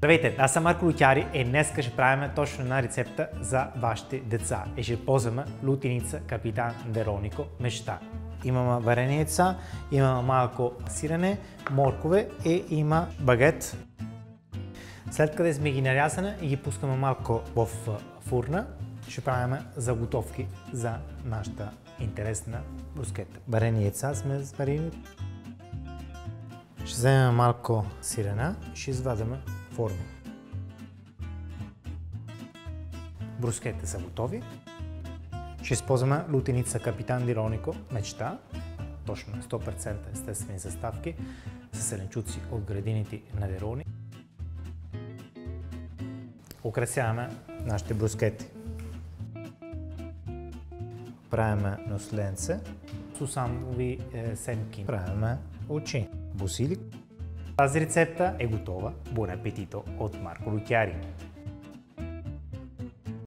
Здравейте, аз съм Марко Лутяри и днес ще правим точно една рецепта за вашите деца. И ще ползваме лутеница Капитан Веронико мечта. Имаме варени яйца, имаме малко сирене, моркове и има багет. След като сме ги нарязани и ги пускаме малко в фурна, ще правим заготовки за нашата интересна брускета. Варени яйца сме сварили. Ще вземем малко сирена и ще извадим форма. Брускетите са готови. Ще използваме лутеница Капитан Веронико мечта. Точно 100% естествени съставки с зеленчуци от градините на Верони. Украсяваме нашите брускети. Правиме носленце, сусамови семки. Правиме очи. Бусилик. Тази рецепта е готова. Бон апетито от Марко Лутяри.